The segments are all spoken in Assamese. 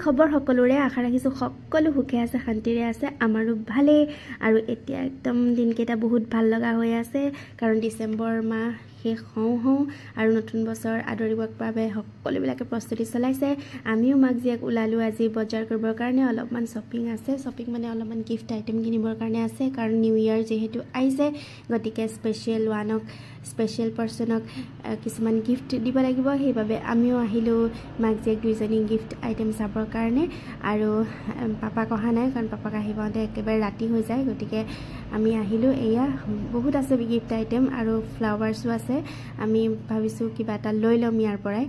খবৰ সকলোৰে আশা ৰাখিছো সকলো সুখে আছে শান্তিৰে আছে আমাৰো ভালে আৰু এতিয়া একদম দিনকেইটা বহুত ভাল লগা হৈ আছে কাৰণ ডিসেম্বৰ মাহ শেষ হওঁ আৰু নতুন বছৰ আদৰিবৰ বাবে সকলোবিলাকে প্ৰস্তুতি চলাইছে আমিও মাগজিয়াক উলালো আজি বজাৰ কৰিবৰ কাৰণে অলপমান শপিং আছে শপিং মানে অলপমান গিফট আইটেম কিনিবৰ কাৰণে আছে কাৰণ নিউ ইয়াৰ যেহেতু আইছে গতিকে স্পেশাল ওয়ানক স্পেশাল পাৰ্সনক কিছুমান গিফট দিব লাগিব সেইভাবে আমিও আহিলো মাগজিয়াক দুইজনী গিফট আইটেম চাবৰ কাৰণে আৰু পাপা কহা নাই কাৰণ পাপাক আহিবতে একেবাৰে ৰাতি হৈ যায় গতিকে আমি আহিলো এয়া বহুত আছে গিফট আইটেম আৰু ফ্লাৱাৰ্সও আছে আমি ভাবিছো কিবা এটা লৈ লম ইয়াৰ পৰাই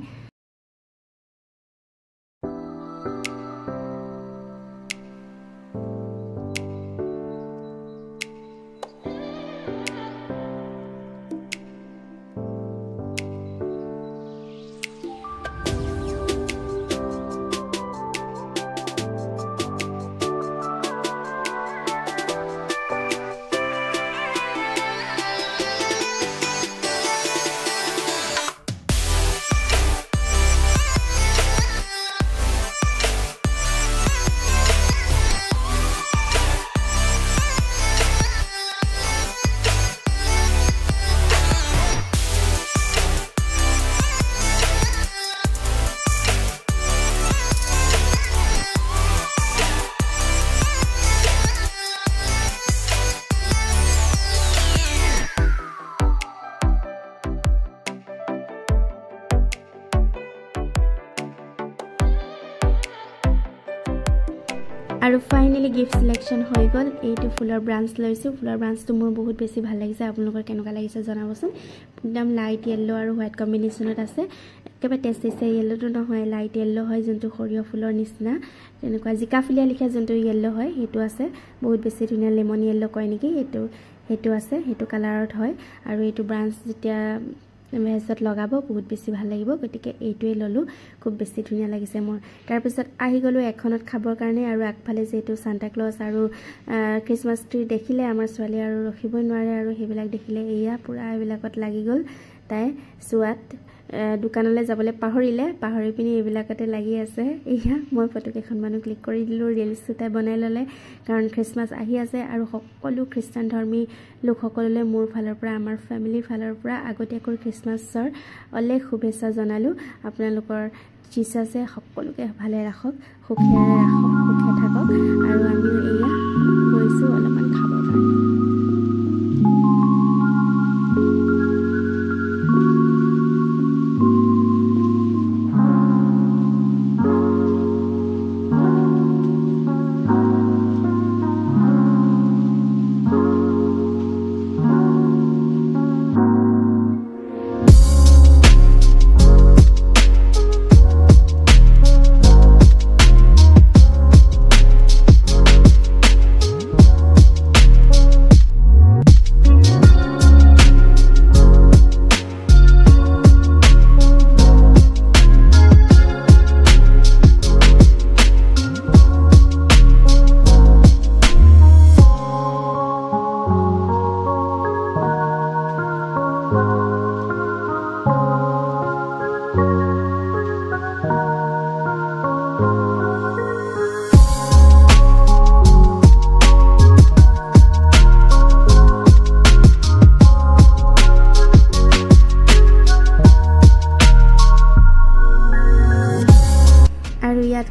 আৰু ফাইনালি গিফট সিলেকশন হৈ গল এইটো ফুলৰ ব্ৰাঞ্চ লৈছো ফুলৰ ব্ৰাঞ্চটো মোৰ বহুত বেছি ভাল লাগিছে আপোনালোকৰ কেনেকুৱা লাগিছে জনাবচোন একদম লাইট ইয়েলো আৰু হোৱাইট কম্বিনেশনত আছে একেবাৰে টেস্টি ইয়েলোটো নহয় লাইট ইয়েলো হয় যোনটো খৰিয় ফুলৰ নিচিনা তেনেকুৱা জিকা ফুলিয়া লিখা যোনটো ইয়েলো হয় হেতু আছে বহুত বেছি ধুনীয়া লেমন ইয়েলো কয় নেকি হেতু আছে হেতু কালাৰত হয় আৰু এইটো ব্ৰাঞ্চ যেতিয়া মেজত লগাব বহুত বেছি ভাল লাগিব গতিকে এইটোৱে ললো খুব বেছি ধুনীয়া লাগিছে মোৰ তাৰ পিছত আহি গলো এখনত খাবৰ কাৰণে আৰু আগফালে যেটো সান্তা ক্লজ আৰু ক্ৰিসমাস ট্ৰি দেখিলে আমাৰ ছোৱালী আৰু ৰখিবই নোৱাৰে আৰু হেবিলাক দেখিলে এয়া পুৰা এবিলাকত লাগি গল তাই সুৱাত দোকানলৈ যাবলৈ পাহৰি পিনি এবিলাকতে লাগি আছে এয়া মই ফটো কেখন মানু ক্লিক কৰি দিলো ৰিলস তাই বনাই ললে কাৰণ ক্ৰিসমাস আহি আছে আৰু সকলো খ্ৰীষ্টান ধৰ্মী লোকসকললে মোৰ ফালৰ পৰা আমাৰ ফ্যামিলি ফালৰ পৰা আগতীয়াকৈ ক্ৰিসমাসৰ অলেখ শুভেচ্ছা জনালো আপোনালোকৰ জিসাসে সকলোকে ভালে ৰাখক সুখে থাকক আৰু আমি এয়া গৈছো অলপমান খাবৰ কাৰণে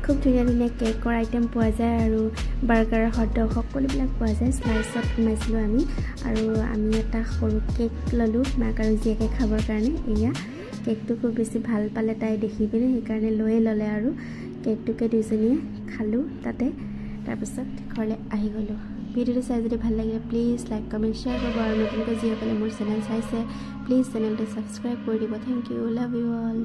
খুব ধুনীয়া কেকৰ আইটেম পোৱা যায় আৰু বাৰ্গাৰ হট ডগ সকলোবিলাক পোৱা যায় স্লাইসত সোমাইছিলো আমি এটা সৰু কেক ললো মাক আৰু জিয়াকে খাবৰ কাৰণে এয়া কেকটো খুব বেছি ভাল পালে তাই দেখি পিনে সেইকাৰণে লৈয়ে ললে আৰু কেকটোকে দুইজনীয়ে খালো তাতে তাৰ পিছত ঘৰলৈ আহি গলো ভিডিওটো চাই যদি ভাল লাগিলে প্লিজ লাইক কমেন্ট শেয়াৰ কৰিব আৰু নতুনকৈ যিসকলে মোৰ চেনেল চাইছে প্লিজ চেনেলটো সাবস্ক্ৰাইব কৰি দিব thank you love you all